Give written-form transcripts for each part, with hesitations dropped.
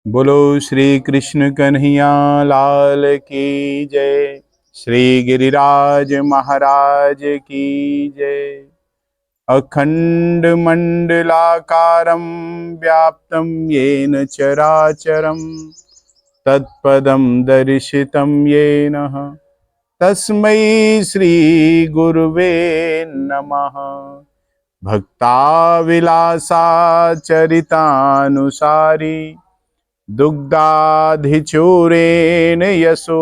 बोलो श्री कृष्ण कन्हैया लाल की जय। श्री गिरिराज महाराज की जय। अखंड मंडलाकारं व्याप्तं येन चराचरं तत्पदं दर्शितं येन तस्मै श्री गुरुवे नमः। भक्ताविलासाचरितानुसारी दुग्धाधिचूरेण यशो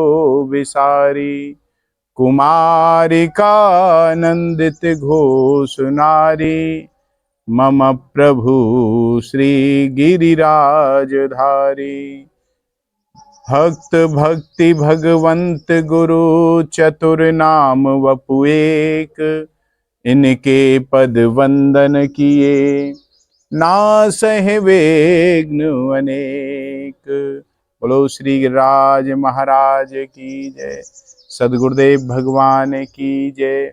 विसारी कुमारिकानंदित घोष नारी मम प्रभु श्री गिरिराजधारी। भक्त भक्ति भगवंत गुरु चतुर नाम वपु एक इनके पद वंदन किए नासह विघ्न अनेक। बोलो श्री गिरिराज महाराज की जय। सदगुरुदेव भगवान की जय।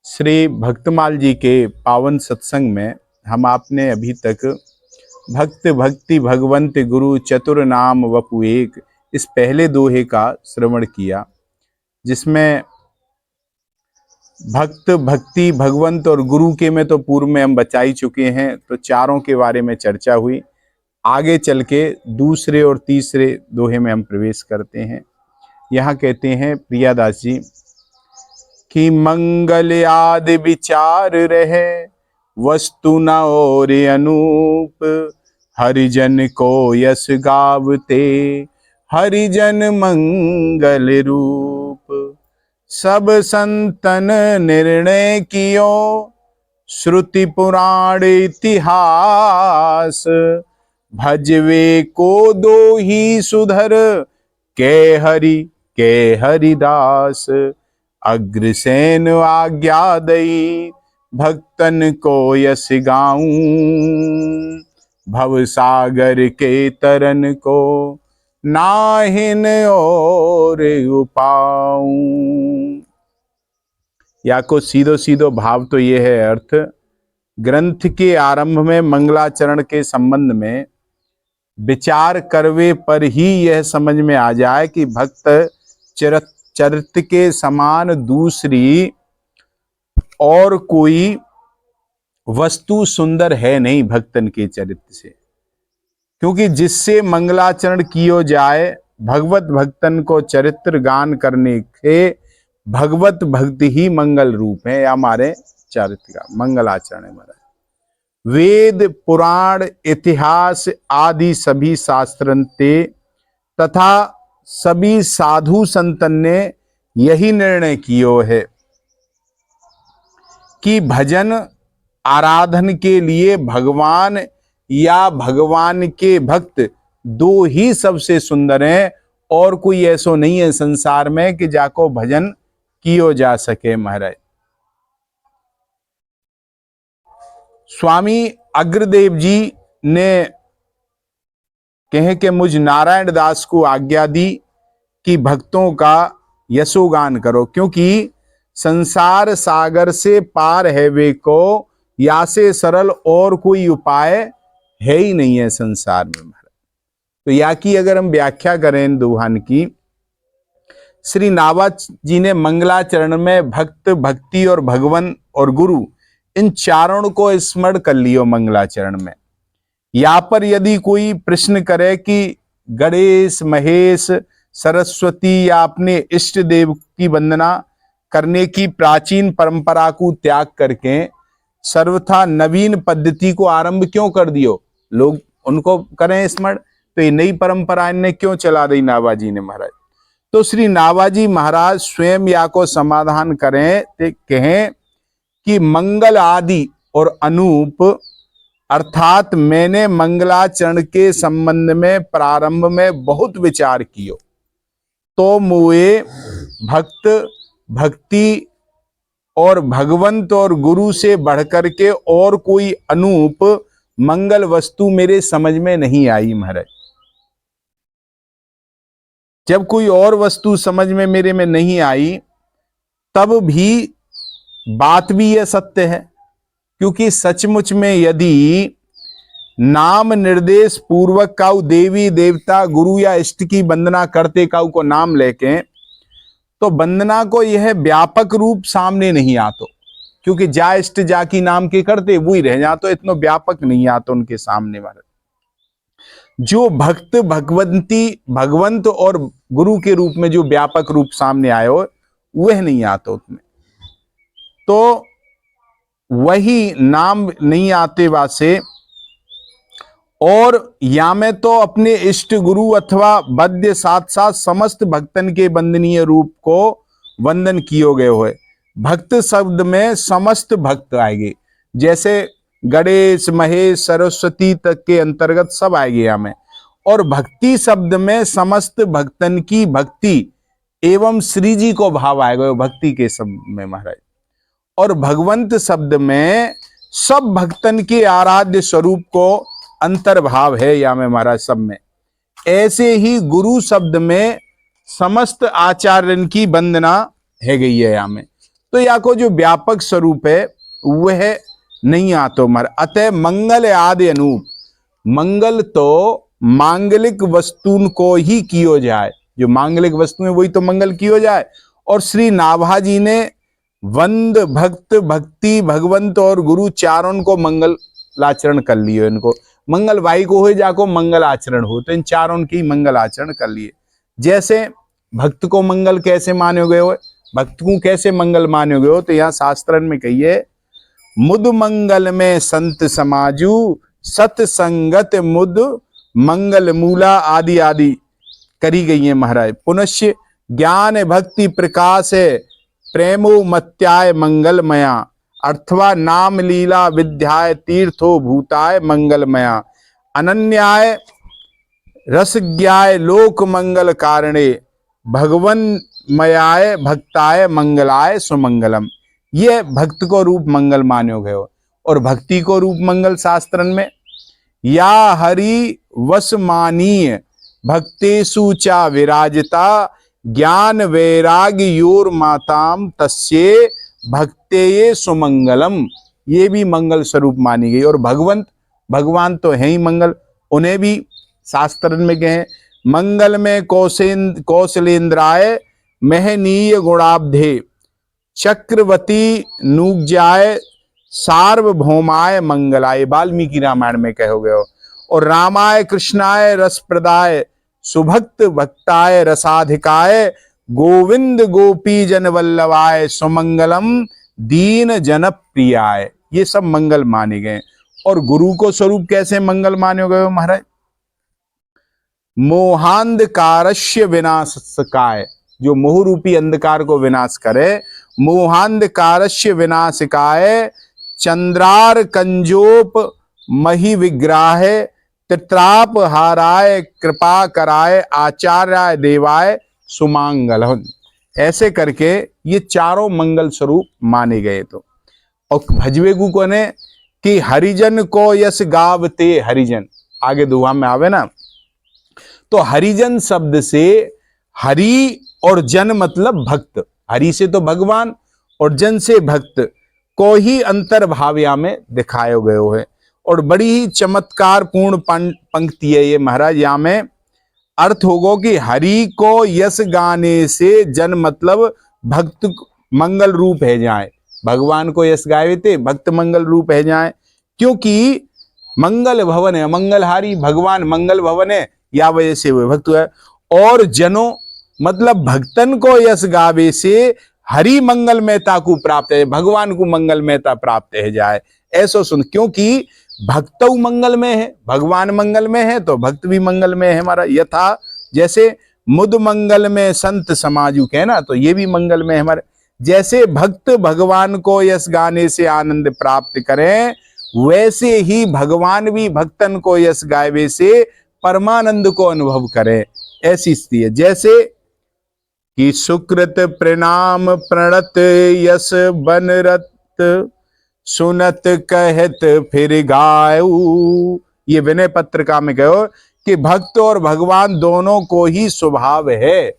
श्री भक्तमाल जी के पावन सत्संग में हम आपने अभी तक भक्त भक्ति भगवंत गुरु चतुर नाम वपु एक इस पहले दोहे का श्रवण किया, जिसमें भक्त भक्ति भगवंत और गुरु के में तो पूर्व में हम बचा ही चुके हैं, तो चारों के बारे में चर्चा हुई। आगे चल के दूसरे और तीसरे दोहे में हम प्रवेश करते हैं। यहाँ कहते हैं प्रियादास जी कि मंगल आदि विचार रहे वस्तु न और अनूप, हरिजन को यश गावते हरिजन मंगल रूप। सब संतन निर्णय कियो श्रुति पुराण इतिहास, भजवे को दो ही सुधर के हरिदास। अग्रसेन आज्ञा दई भक्तन को यश गाऊं, भव सागर के तरन को नाहिन और उपाऊं। या को सीधो सीधो भाव तो ये है, अर्थ ग्रंथ के आरंभ में मंगलाचरण के संबंध में विचार करवे पर ही यह समझ में आ जाए कि भक्त चरित्र के समान दूसरी और कोई वस्तु सुंदर है नहीं भक्तन के चरित्र से। क्योंकि जिससे मंगलाचरण कियो जाए भगवत भक्तन को चरित्र गान करने के भगवत भक्ति ही मंगल रूप है, या हमारे चरित्र का मंगलाचरण है। महाराज वेद पुराण इतिहास आदि सभी शास्त्रंते तथा सभी साधु संतन ने यही निर्णय कियो है कि भजन आराधन के लिए भगवान या भगवान के भक्त दो ही सबसे सुंदर हैं, और कोई ऐसो नहीं है संसार में कि जाको भजन कियो जा सके। महाराज स्वामी अग्रदेव जी ने कहे कि मुझ नारायण दास को आज्ञा दी कि भक्तों का यशोगान करो, क्योंकि संसार सागर से पार है वे को, या से सरल और कोई उपाय है ही नहीं है संसार में। तो या की अगर हम व्याख्या करें इन दोहान की, श्री नावा जी ने मंगलाचरण में भक्त भक्ति और भगवन और गुरु इन चारों को स्मरण कर लियो मंगलाचरण में। यहाँ पर यदि कोई प्रश्न करे कि गणेश महेश सरस्वती या अपने इष्ट देव की वंदना करने की प्राचीन परंपरा को त्याग करके सर्वथा नवीन पद्धति को आरंभ क्यों कर दियो, लोग उनको करें स्मरण, तो ये नई परंपरा इनने क्यों चला दी नावाजी ने। महाराज तो श्री नावाजी महाराज स्वयं या को समाधान करें, ते कहें कि मंगल आदि और अनूप, अर्थात मैंने मंगलाचरण के संबंध में प्रारंभ में बहुत विचार कियो, तो मुए भक्त भक्ति और भगवंत और गुरु से बढ़कर के और कोई अनूप मंगल वस्तु मेरे समझ में नहीं आई। महाराज जब कोई और वस्तु समझ में मेरे में नहीं आई, तब भी बात भी यह सत्य है, क्योंकि सचमुच में यदि नाम निर्देश पूर्वक काउ देवी देवता गुरु या इष्ट की वंदना करते काउ को नाम लेके, तो वंदना को यह व्यापक रूप सामने नहीं आतो, क्योंकि जा इष्ट जा की नाम के करते वो ही रह जातो, इतना व्यापक नहीं आता उनके सामने वाले। जो भक्त भगवंत और गुरु के रूप में जो व्यापक रूप सामने आए हो वह नहीं आता उसमें, तो वही नाम नहीं आते वासे। और या में तो अपने इष्ट गुरु अथवा वद्य साथ साथ समस्त भक्तन के वंदनीय रूप को वंदन किए गए हुए। भक्त शब्द में समस्त भक्त आएंगे, जैसे गणेश महेश सरस्वती तक के अंतर्गत सब आएंगे यहाँ में। और भक्ति शब्द में समस्त भक्तन की भक्ति एवं श्री जी को भाव आएगा भक्ति के शब्द में महाराज। और भगवंत शब्द में सब भक्तन के आराध्य स्वरूप को अंतर्भाव है या में महाराज सब में। ऐसे ही गुरु शब्द में समस्त आचार्यन की वंदना है गई है यहाँ में, तो या को जो व्यापक स्वरूप है वह नहीं आतो महाराज। अतः मंगल आदि अनूप, मंगल तो मांगलिक वस्तु को ही कियो जाए, जो मांगलिक वस्तु है वही तो मंगल कियो जाए। और श्री नाभा जी ने वंद भक्त भक्ति भगवंत और गुरु चारों को मंगलाचरण कर लियो, इनको मंगल भाई को हो जाको मंगल आचरण हो, तो इन चारों की मंगल आचरण कर लिए। जैसे भक्त को मंगल कैसे माने गए हो, भक्त को कैसे मंगल माने गए हो, तो यहाँ शास्त्रन में कहिए मुद मंगल में संत समाजू सतसंगत मुद मंगल मूला आदि आदि करी गई है महाराज। पुनश्च ज्ञान भक्ति प्रकाश है प्रेमो मत्याय मंगलमया, अथवा नाम लीला विद्याय तीर्थो भूताय मंगलमया, अनन्याय रसज्ञाय लोक मंगल कारणे भगवन मयाय भक्ताय मंगलाय सुमंगलम। ये भक्त को रूप मंगल मान्यो गए हो। और भक्ति को रूप मंगल शास्त्रन में या हरि वसमानीय भक्तेषु चा विराजिता ज्ञान वैराग्य योर माताम तस्ये भक्ते सुमंगलम, ये भी मंगल स्वरूप मानी गई। और भगवान तो है ही मंगल, उन्हें भी शास्त्र में कहे मंगल में कौशलेन्द्राय महनीय गुणाब्धे चक्रवती नूग्जाय सार्वभौमाय मंगलाय, वाल्मीकि रामायण में कहो गए हो। और रामाय कृष्णाय रसप्रदाय सुभक्त भक्ताय रसाधिकाय गोविंद गोपी जन वल्लभाय सुमंगलम दीन जन प्रियाय, ये सब मंगल माने गए। और गुरु को स्वरूप कैसे मंगल माने गए महाराज? मोहांधकारस्य विनाशकाय, जो मोह रूपी अंधकार को विनाश करे, मोहांधकारस्य विनाशकाय चंद्रार कंजोप मही विग्राह त्रित्राप हाराय कृपा कराय आचार्याय देवाय सुमांगल। ऐसे करके ये चारों मंगल स्वरूप माने गए। तो और भजवेगु को ने कि हरिजन को यश गावते, हरिजन आगे दुआ में आवे ना, तो हरिजन शब्द से हरि और जन मतलब भक्त, हरि से तो भगवान और जन से भक्त को ही अंतर्भाव्या में दिखाए गए है। और बड़ी ही चमत्कार पूर्ण पंक्ति है ये महाराज। यहाँ में अर्थ होगा कि हरि को यश गाने से जन मतलब भक्त मंगल रूप है जाए, भगवान को यश गावे थे भक्त मंगल रूप है जाए, क्योंकि मंगल भवन है, मंगलहारी भगवान मंगल भवन है, या वजह से वो भक्त है। और जनों मतलब भक्तन को यश गावे से हरि मंगलमयता को प्राप्त है, भगवान को मंगलमयता प्राप्त है जाए, ऐसा सुन। क्योंकि भक्त मंगल में है, भगवान मंगल में है, तो भक्त भी मंगल में है हमारा। यथा जैसे मुद मंगल में संत समाजू के ना, तो ये भी मंगल में है हमारे। जैसे भक्त भगवान को यश गाने से आनंद प्राप्त करें, वैसे ही भगवान भी भक्तन को यश गावे से परमानंद को अनुभव करें, ऐसी स्थिति है। जैसे कि सुकृत प्रणाम प्रणत यश बनरत सुनत कहत फिर गायू, ये विनय पत्रिका में कहो कि भक्त और भगवान दोनों को ही स्वभाव है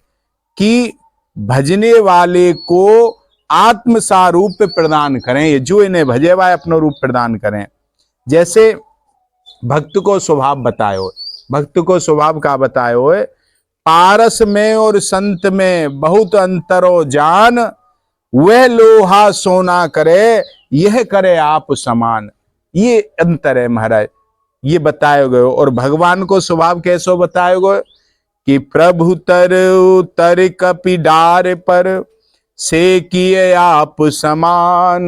कि भजने वाले को आत्म सारूप प्रदान करें, ये जो इन्हें भजे वाए अपना रूप प्रदान करें। जैसे भक्त को स्वभाव बतायो। भक्त को स्वभाव का बतायो है, पारस में और संत में बहुत अंतरो जान, वह लोहा सोना करे, यह करे आप समान। ये अंतर है महाराज, ये बताए गए। और भगवान को स्वभाव कैसो बताए गए कि प्रभु तर उतर कपि डार पर, से किए आप समान,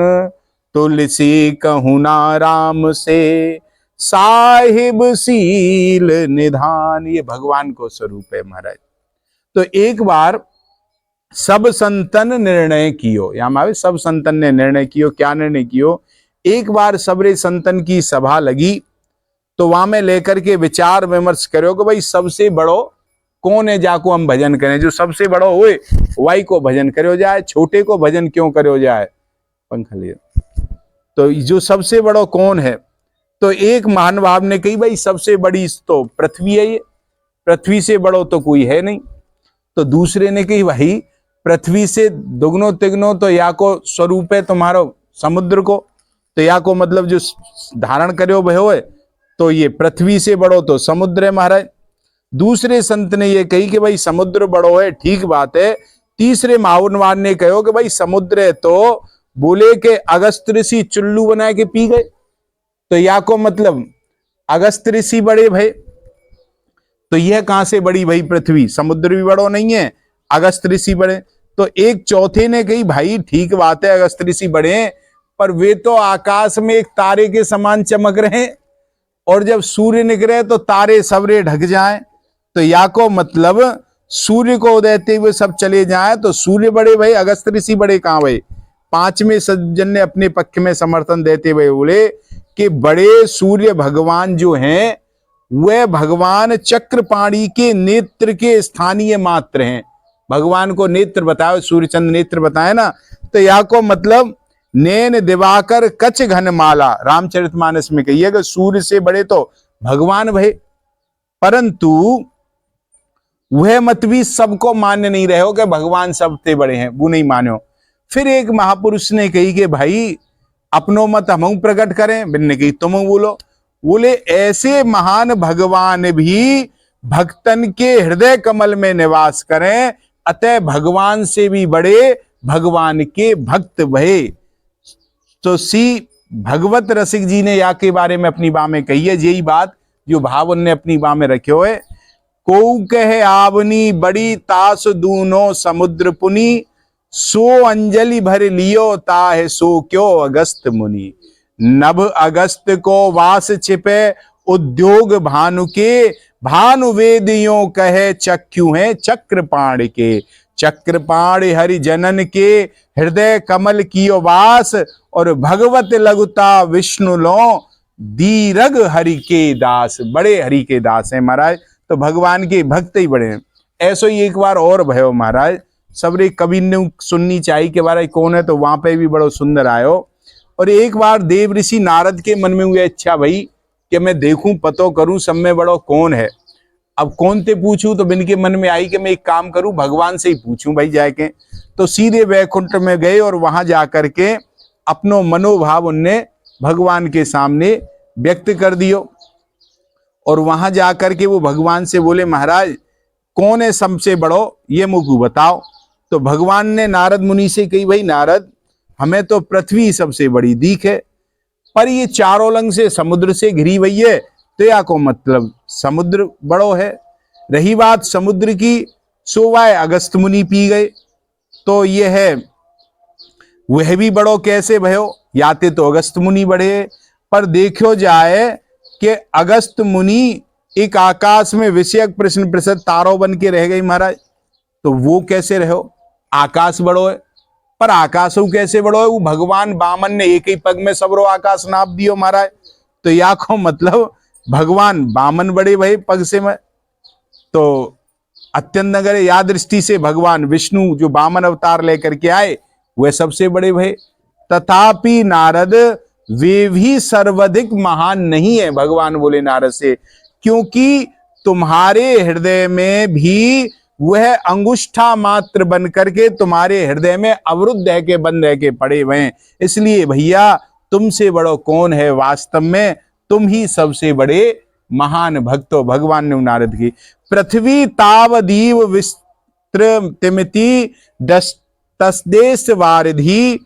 तुलसी कहूँ ना राम से, साहिब सील निधान। ये भगवान को स्वरूप है महाराज। तो एक बार सब संतन निर्णय कियो, यहां मावे सब संतन ने निर्णय कियो। क्या निर्णय कियो? एक बार सबरे संतन की सभा लगी, तो वहां में लेकर के विचार विमर्श करो कि भाई सबसे बड़ो कौन है जाको हम भजन करें। जो सबसे बड़ो हुए वही को भजन करो जाए, छोटे को भजन क्यों करो जाए। पंखा लिए तो जो सबसे बड़ो कौन है? तो एक महानुभाव ने कही भाई सबसे बड़ी तो पृथ्वी है, ये पृथ्वी से बड़ो तो कोई है नहीं। तो दूसरे ने कही भाई पृथ्वी से दुगनो तिगनो तो या को स्वरूप है तुम्हारो समुद्र को, तो या को मतलब जो धारण करो भयो है, तो ये पृथ्वी से बड़ो तो समुद्र है महाराज। दूसरे संत ने ये कही कि भाई समुद्र बड़ो है, ठीक बात है। तीसरे महानुभाव ने कहो कि भाई समुद्र है, तो बोले कि अगस्त ऋषि चुल्लू बना के पी गए, तो या को मतलब अगस्त ऋषि बड़े भाई, तो यह कहां से बड़ी भाई पृथ्वी? समुद्र भी बड़ो नहीं है, अगस्त ऋषि बड़े। तो एक चौथे ने कही भाई ठीक बात है अगस्त ऋषि बड़े हैं, पर वे तो आकाश में एक तारे के समान चमक रहे हैं, और जब सूर्य निकले तो तारे सबरे ढक जाएं, तो या को मतलब सूर्य को उदयते हुए सब चले जाएं, तो सूर्य बड़े भाई, अगस्त ऋषि बड़े कहां भाई? पांचवें सज्जन ने अपने पक्ष में समर्थन देते हुए बोले कि बड़े सूर्य भगवान जो हैं वह भगवान चक्रपाणी के नेत्र के स्थानीय मात्र हैं। भगवान को नेत्र बताओ, सूर्य चंद्र नेत्र बताए ना, तो या को मतलब नैन दिवाकर कच घन माला, रामचरितमानस में कहिए कि सूर्य से बड़े तो भगवान भय, परंतु वह मत भी सबको मान्य नहीं रहे हो कि भगवान सबसे बड़े हैं, वो नहीं मानो। फिर एक महापुरुष ने कही कि भाई अपनो मत हम प्रकट करें, बिन्ने कही तुम बोलो। बोले ऐसे महान भगवान भी भक्तन के हृदय कमल में निवास करें, अतः भगवान से भी बड़े भगवान के भक्त भये। तो सी भगवत रसिक जी ने या के बारे में अपनी बाह में कही है, यही बात जो भाव उनने अपनी बाह में रखे है। को कहे आवनी बड़ी तास दूनो समुद्र पुनि, सो अंजलि भर लियो ताहे सो क्यों अगस्त मुनि। नभ अगस्त को वास छिपे उद्योग भानु के, भानु वेदियों कहे चक्यू है चक्रपाण के। चक्रपाण हरि जनन के हृदय कमल कियो वास, और भगवत लघुता विष्णु लो दीरग हरि के दास। बड़े हरि के दास हैं महाराज, तो भगवान के भक्त ही बड़े हैं। ऐसो ही एक बार और भयो महाराज, सबरे कवि ने सुननी चाहिए कि महाराज कौन है, तो वहां पे भी बड़ो सुंदर आयो। और एक बार देव ऋषि नारद के मन में हुई इच्छा भाई कि मैं देखूं पतो करूं सब में बड़ो कौन है। अब कौन ते पूछूं, तो इनके मन में आई कि मैं एक काम करूं भगवान से ही पूछूं भाई जाके। तो सीधे वैकुंठ में गए और वहां जाकर के अपनो मनोभाव उनने भगवान के सामने व्यक्त कर दियो। और वहां जाकर के वो भगवान से बोले महाराज कौन है सबसे बड़ो, ये मुझको बताओ। तो भगवान ने नारद मुनि से कही भाई नारद हमें तो पृथ्वी सबसे बड़ी दीख है, पर ये चारों लंग से समुद्र से घिरी हुई है, तो या को मतलब समुद्र बड़ो है। रही बात समुद्र की, सोवाए अगस्त मुनि पी गए, तो ये है वह भी बड़ो कैसे भयो, याते तो अगस्त मुनि बढ़े। पर देखो जाए कि अगस्त मुनि एक आकाश में विषयक प्रश्न प्रसन्न तारो बन के रह गई महाराज, तो वो कैसे रहो? आकाश बड़ो है, पर आकाश कैसे बड़ो है? वो भगवान बामन ने एक ही पग में सबरो आकाश नाप दियो महाराज, तो या को मतलब भगवान बामन बड़े भाई पग से में। तो अत्यंत नगर या दृष्टि से भगवान विष्णु जो बामन अवतार लेकर के आए वह सबसे बड़े भय। तथापि नारद वे भी सर्वाधिक महान नहीं है, भगवान बोले नारद से, क्योंकि तुम्हारे हृदय में भी वह अंगुष्ठा मात्र बन करके तुम्हारे हृदय में अवरुद्ध है के बंद है के पड़े हुए हैं। इसलिए भैया तुमसे बड़ो कौन है वास्तव में, तुम ही सबसे बड़े महान भक्त हो। भगवान ने नारद की पृथ्वी तावदीव विस्तृतिमिति तस्देश वारिधि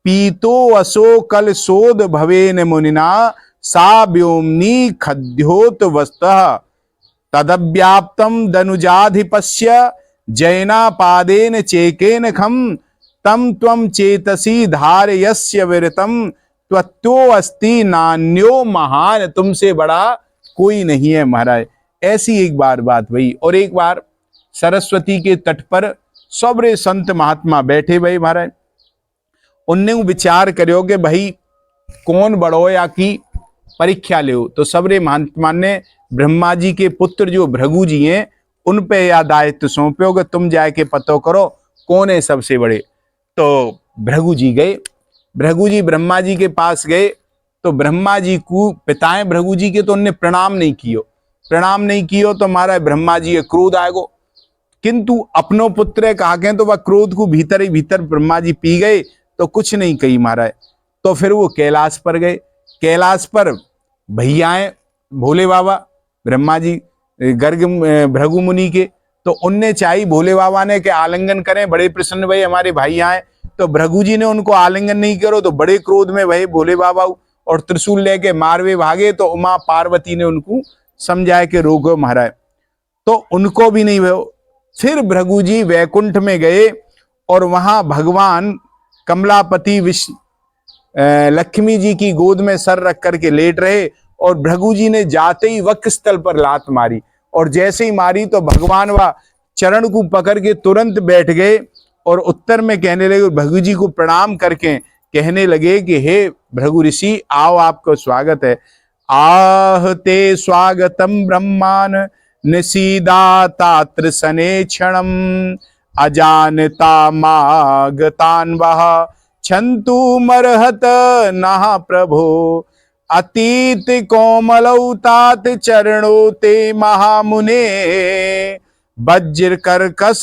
पीतो असो कल शोध भवेन मुनिना सा व्योमनी खद्योत वस्तः तदव्याप्तम दनुजाधिपस्य जैना पादेन चेकेन खम तम त्वम चेतसी धारयस्य विरतम त्वत्तो अस्ति नान्यो महान। तुमसे बड़ा कोई नहीं है महाराज। ऐसी एक बार बात हुई। और एक बार सरस्वती के तट पर सबरे संत महात्मा बैठे भाई महाराज। उनने विचार करो कि भाई कौन बड़ो या की परीक्षा ले। तो सबरे महात्मा ने ब्रह्मा जी के पुत्र जो भृगु जी हैं उन पे यह दायित्व सौंपो कि तुम जाके पतो करो कौन है सबसे बड़े। तो भृगु जी गए। भृगु जी ब्रह्मा जी के पास गए तो ब्रह्मा जी को पिताएं भृगु जी के तो उनने प्रणाम नहीं कियो। प्रणाम नहीं कियो तो हमारा ब्रह्मा जी क्रोध आएगो। किंतु अपनो पुत्र कहा के तो वह क्रोध को भीतर ही भीतर ब्रह्मा जी पी गए तो कुछ नहीं कही महाराज। तो फिर वो कैलाश पर गए। कैलाश पर भैयाएं भोले बाबा ब्रह्मा जी गर्ग भृगु मुनि के तो उनने चाही भोले बाबा ने के आलिंगन करें, बड़े प्रसन्न भाई हमारे भाई आए। तो भृगु जी ने उनको आलिंगन नहीं करो तो बड़े क्रोध में वही भोले बाबा और त्रिशूल लेके मारवे भागे। तो उमा पार्वती ने उनको समझाए कि रोको महाराज। तो उनको भी नहीं भयो। फिर भृगु जी वैकुंठ में गए और वहां भगवान कमलापति लक्ष्मी जी की गोद में सर रख करके लेट रहे। और भृगु जी ने जाते ही वक्ष स्थल पर लात मारी और जैसे ही मारी तो भगवान वह चरण को पकड़ के तुरंत बैठ गए और उत्तर में कहने लगे, भृगु जी को प्रणाम करके कहने लगे कि हे भृगु ऋषि आओ आपको स्वागत है। आहते स्वागतम ब्रह्मान निसीदातात्र सनेक्षणम अजानता मागतान वह छंतु मरहत नहा प्रभो अतीत कोमलौ तात चरणों ते महामुने वज्र कर्कश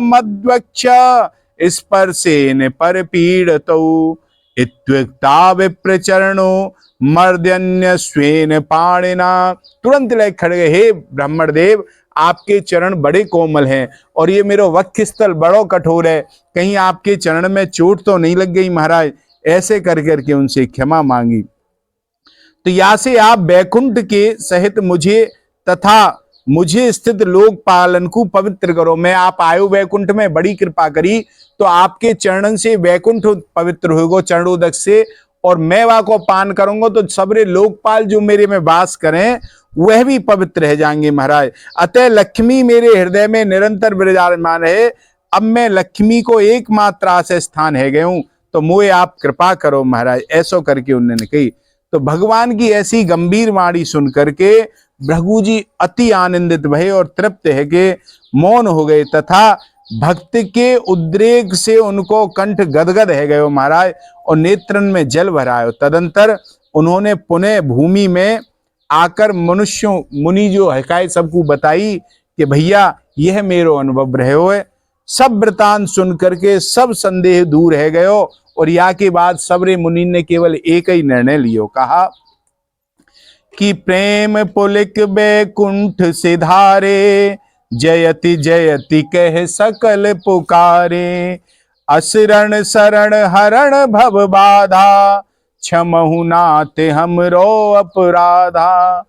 मद्वक्ष स्पर्शेन पर पीड़तौ इत्युक्ता विप्र चरणों मर्दन्य स्वेन पाणिना। तुरंत ले खड़े, हे ब्राह्मण देव आपके चरण बड़े कोमल हैं और ये मेरा वक्ष स्थल बड़ो कठोर है, कहीं आपके चरण में चोट तो नहीं लग गई महाराज। ऐसे कर करके उनसे क्षमा मांगी। तो यहाँ से आप बैकुंठ के सहित मुझे तथा मुझे स्थित लोकपालन को पवित्र करो। मैं आप आयो बैकुंठ में, बड़ी कृपा करी तो आपके चरणन से बैकुंठ पवित्र होगा चरणोदक से, और मैं वहां को पान करूंगा तो सबरे लोकपाल जो मेरे में वास करें वह भी पवित्र रह जाएंगे महाराज। अतः लक्ष्मी मेरे हृदय में निरंतर विराजमान है। अब मैं लक्ष्मी को एकमात्र आश्रय स्थान है गए हूं तो मोए आप कृपा करो महाराज। ऐसो करके उन्होंने कही। तो भगवान की ऐसी गंभीर वाणी सुन करके भृगु जी अति आनंदित भये और तृप्त है के मौन हो गए तथा भक्त के उद्रेक से उनको कंठ गदगद है गयो महाराज और नेत्रन में जल भरायो। तदंतर उन्होंने पुनः भूमि में आकर मनुष्यों मुनि जो हकायत सबको बताई कि भैया यह मेरो अनुभव रहे है। सब वृतांत सुन करके सब संदेह दूर है गयो और या के बाद सबरे मुनि ने केवल एक ही निर्णय लियो। कहा कि प्रेम पुलिक बैकुंठ से धारे जयति जयति कह सकल पुकारे असरण शरण हरण भव बाधा क्षमहु नाथ हमरो अपराधा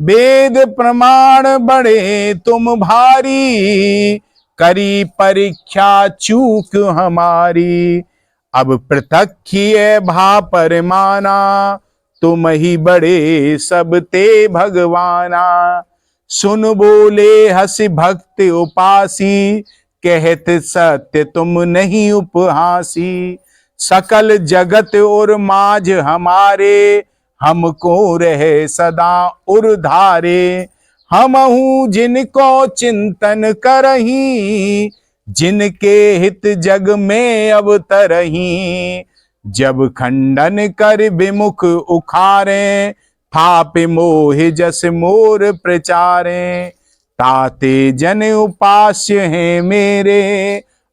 वेद प्रमाण बड़े तुम भारी करी परीक्षा चूक हमारी अब प्रत्यक्ष भा परमाना तुम ही बड़े सब ते भगवाना सुन बोले हसी भक्त उपासी कहत सत्य तुम नहीं उपहासी सकल जगत और माज हमारे हमको रहे सदा उर्धारे हमहु जिनको चिंतन करही जिनके हित जग में अवतरही जब खंडन कर विमुख उखारे थाप मोह जस मोर प्रचारे ताते जन उपास्य हैं मेरे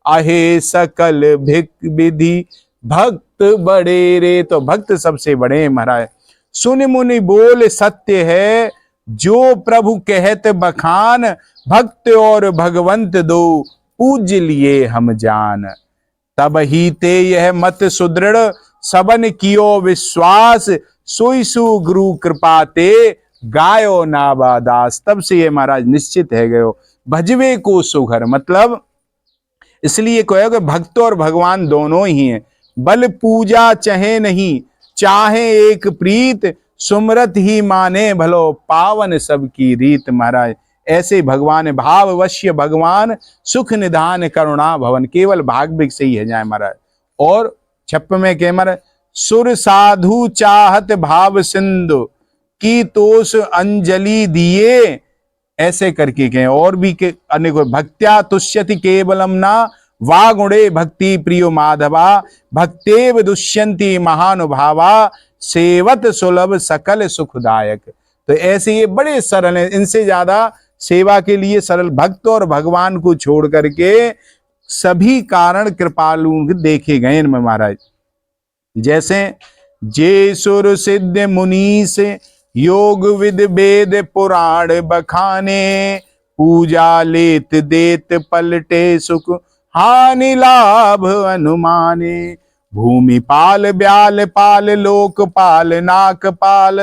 आहे सकल भिक विधि भक्त बड़े रे। तो भक्त सबसे बड़े महाराज। सुन मुनि बोल सत्य है, जो प्रभु कहत बखान, भक्त और भगवंत दो पूज्य लिए हम जान। तब ही ते यह मत सुदृढ़, सबन कियो विश्वास, सोई सु गुरु कृपा ते, गायो नाबा दास। तब से ये महाराज निश्चित है गयो, भजवे को सुघर। मतलब इसलिए कहो कि भक्त और भगवान दोनों ही हैं। बल पूजा चहे नहीं, चाहे एक प्रीत, सुमरत ही माने भलो, पावन सबकी रीत। महाराज ऐसे भगवान भाववश्य भगवान, सुख निधान करुणा भवन। केवल भाग्य से ही है जाए महाराज। और छप्प में के महाराज, सुर साधु चाहत भाव सिंधु, की तोष अंजलि दिए, ऐसे करके कहें। और भी के अनेक, भक्त्या तुष्यति केवलम ना, वागुणे भक्ति प्रियो माधवा, भक्तेव दुष्यंति महानुभावा, सेवत सुलभ सकल सुखदायक। तो ऐसे ये बड़े सरल हैं, इनसे ज्यादा सेवा के लिए सरल भक्त और भगवान को छोड़ करके सभी कारण कृपालु देखे गए इनमें महाराज। जैसे जे सुर सिद्ध मुनीस, योग विद वेद पुराण बखाने, पूजा लेत देत पलटे सुख, हानि लाभ अनुमाने। भूमि पाल ब्याल पाल, लोक पाल नाक पाल,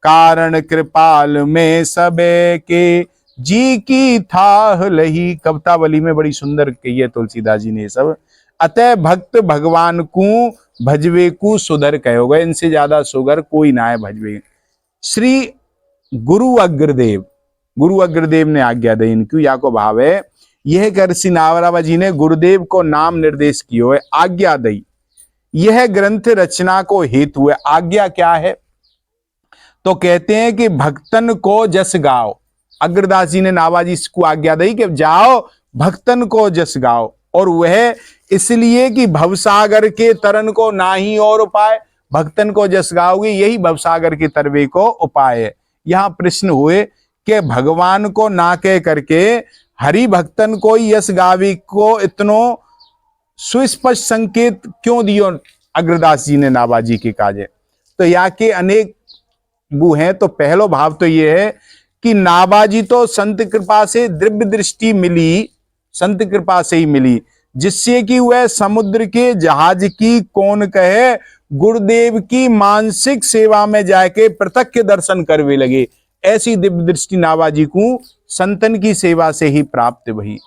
कारण कृपाल में सबे के, जी की थाह लही। कवितावली में बड़ी सुंदर कही है तुलसीदास जी ने सब। अतः भक्त भगवान को भजवे को सुधर कहोगे, इनसे ज्यादा सुगर कोई ना है भजवे। श्री गुरु अग्रदेव, गुरु अग्रदेव ने आज्ञा दी इनकी, या को भाव है यह कर श्री नावराबा जी ने गुरुदेव को नाम निर्देश कियो है, आज्ञा दी। यह ग्रंथ रचना को हेतु है। आज्ञा क्या है? तो कहते हैं कि भक्तन को जस गाओ। अग्रदास जी ने नावाजी को आज्ञा दी कि जाओ भक्तन को जस गाओ। और वह इसलिए कि भवसागर के तरन को ना ही और उपाय, भक्तन को जस गाओगे यही भवसागर के तरवे को उपाय है। यहां प्रश्न हुए कि भगवान को ना कह करके हरि भक्तन को यश गावी को इतनो सुस्पष्ट संकेत क्यों दियो अग्रदास जी ने नाबाजी के काजे? तो या के अनेक वो हैं। तो पहलो भाव तो ये है कि नाबाजी तो संत कृपा से दिव्य दृष्टि मिली, संत कृपा से ही मिली, जिससे कि वह समुद्र के जहाज की कौन कहे, गुरुदेव की मानसिक सेवा में जाके प्रत्यक्ष दर्शन करवे लगे। ऐसी दिव्य दृष्टि नाबाजी को संतन की सेवा से ही प्राप्त भई।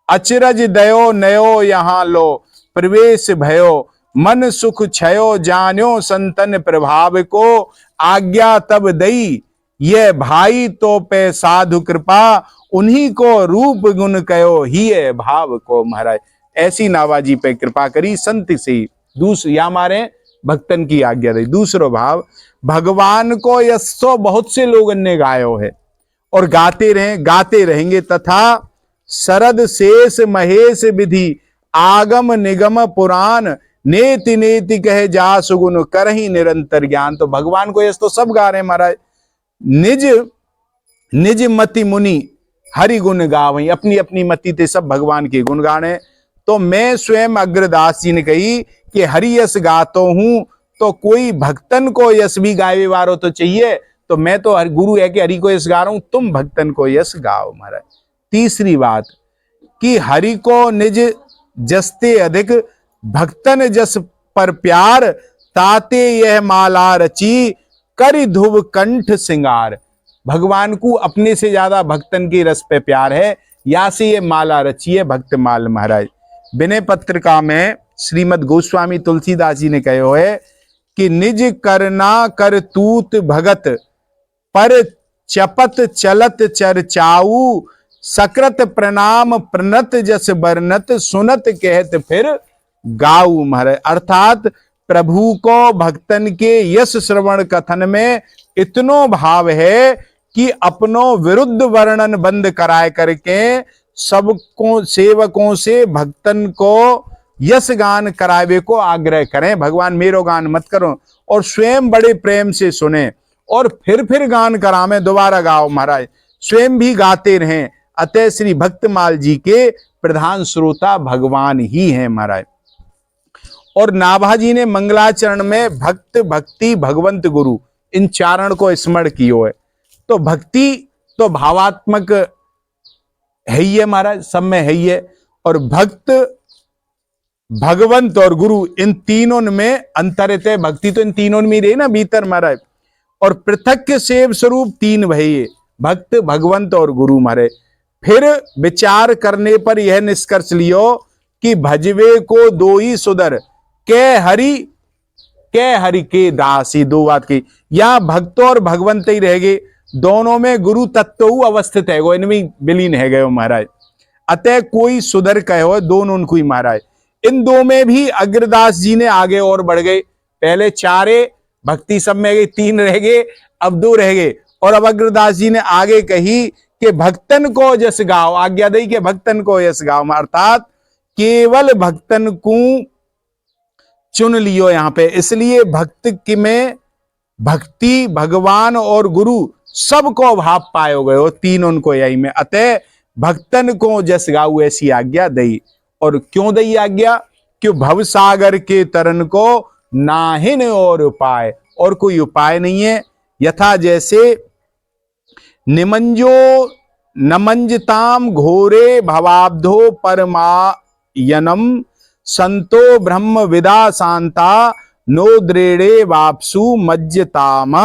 अचरज दयो नयो यहाँ लो, प्रवेश भयो, मन सुख छयो जान्यो, संतन प्रभाव को आज्ञा तब दई, ये भाई तो पे साधु कृपा, उन्हीं को रूप गुण कयो ही भाव को। महाराज ऐसी नाबाजी पे कृपा करी संत से। दूसरी या मारे भक्तन की आज्ञा दी। दूसरो भाव, भगवान को यश तो बहुत से लोग ने गायो है और गाते रहेंगे। तथा शरद शेष महेश विधि, आगम निगम पुराण, नेति नेति कहे जा सुगुन, करही निरंतर ज्ञान। तो भगवान को यश तो सब गा रहे हैं महाराज। निज निज मति मुनि हरि गुण गावई, अपनी अपनी मति ते सब भगवान के गुण गाने। तो मैं स्वयं अग्रदास जी ने कही कि हरि यश गातो हूं, तो कोई भक्तन को यश भी गावे वारो तो चाहिए। तो मैं तो हर गुरु है कि हरि को यश गा रहा हूं, तुम भक्तन को यश गाओ महाराज। तीसरी बात कि हरि को निज जसते अधिक, भक्तन जस पर प्यार, ताते यह माला रची, करि धुव कंठ सिंगार। भगवान को अपने से ज्यादा भक्तन के रस पे प्यार है, या से ये माला रची है भक्त माल महाराज। विनय पत्रिका में श्रीमद गोस्वामी तुलसीदास जी ने कहो है कि निज करना कर तूत भगत, पर चपत चलत चर्चाऊ, सकृत प्रणाम प्रणत जस बरनत, सुनत कहत फिर गाऊ। महाराज अर्थात प्रभु को भक्तन के यश श्रवण कथन में इतनो भाव है कि अपनो विरुद्ध वर्णन बंद कराए करके सबको सेवकों से भक्तन को यश गान करावे को आग्रह करें। भगवान मेरो गान मत करो, और स्वयं बड़े प्रेम से सुने और फिर गान करावे, दोबारा गाओ महाराज, स्वयं भी गाते रहें। अतः श्री भक्तमाल जी के प्रधान श्रोता भगवान ही हैं महाराज। और नाभाजी ने मंगलाचरण में भक्त भक्ति भगवंत गुरु इन चारण को स्मरण कियो है। तो भक्ति तो भावात्मक है ही है महाराज, सब में है ही है। और भक्त, भगवंत और गुरु, इन तीनों में अंतरित है। भक्ति तो इन तीनों में ही रही ना भीतर महाराज। और पृथक सेव स्वरूप तीन भई, भक्त, भगवंत और गुरु मारे। फिर विचार करने पर यह निष्कर्ष लियो कि भजवे को दो ही सुधर, के हरि के दासी। दो बात की, या भक्त और भगवंत ही रह गए, दोनों में गुरु तत्व अवस्थित है, इनमें विलीन है गए महाराज। अतः कोई सुधर कहो, दोनों उनको ही महाराज। इन दो में भी अग्रदास जी ने आगे और बढ़ गए। पहले चारे भक्ति सब में गए, तीन रह गए, अब दो रह गए। और अब अग्रदास जी ने आगे कही कि भक्तन को जस गाओ, आज्ञा दई के भक्तन को यस गाओ, अर्थात केवल भक्तन को चुन लियो यहां पे। इसलिए भक्त की में भक्ति, भगवान और गुरु सबको भाव पायो गयो, तीन उनको यही में। अतः भक्तन को जस गाओ ऐसी आज्ञा दई। और क्यों दई आज्ञा? क्यों भव सागर के तरन को नाहिन और उपाय, और कोई उपाय नहीं है। यथा जैसे निमंजो नमंजताम घोरे भवाब्धो परमायनम संतो ब्रह्म विदा शांता नो द्रेड़े वापसु मज्जताम।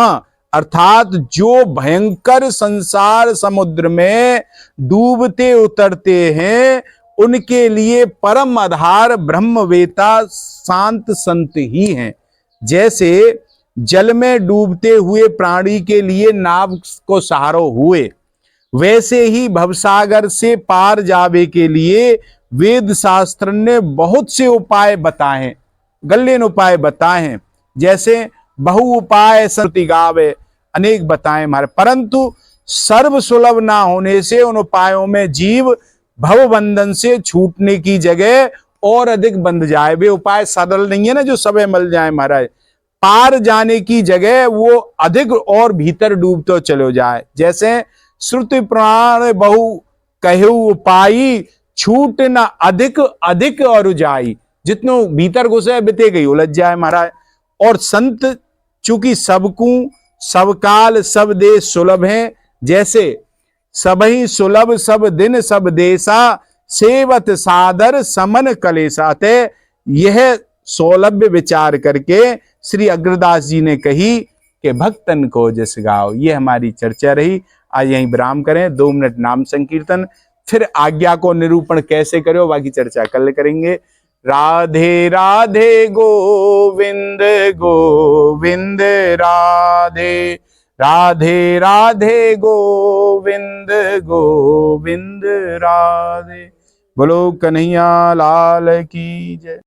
अर्थात जो भयंकर संसार समुद्र में डूबते उतरते हैं, उनके लिए परम आधार ब्रह्मवेता शांत संत ही हैं। जैसे जल में डूबते हुए प्राणी के लिए नाव को सहारो हुए, वैसे ही भवसागर से पार जावे के लिए वेद शास्त्र ने बहुत से उपाय बताए, गल्लेन उपाय बताए हैं। जैसे बहु उपाय श्रुति गावे, अनेक बताए हमारे, परंतु सर्व सुलभ ना होने से उन उपायों में जीव भव बंधन से छूटने की जगह और अधिक बंध जाए। वे उपाय सरल नहीं है ना जो सबे मिल जाए महाराज, पार जाने की जगह वो अधिक और भीतर डूबते चले जाए। जैसे श्रुति प्राण बहु कहु उपाई, छूट न अधिक अधिक और जाई। जितनो भीतर घुसे बिते गई उलझ जाए महाराज। और संत चूंकि सबकू सब काल सब देश सुलभ हैं, जैसे सबही सुलभ सब दिन सब देशा, सेवत सादर समन कलेसा। अतः यह सौलभ्य विचार करके श्री अग्रदास जी ने कही कि भक्तन को जस गाओ। ये हमारी चर्चा रही। आज यहीं विराम करें, 2 मिनट नाम संकीर्तन, फिर आज्ञा को निरूपण कैसे करो बाकी चर्चा कल करेंगे। राधे राधे गोविंद गोविंद राधे, राधे राधे गोविंद गोविंद राधे। बोलो कन्हैया लाल की जय।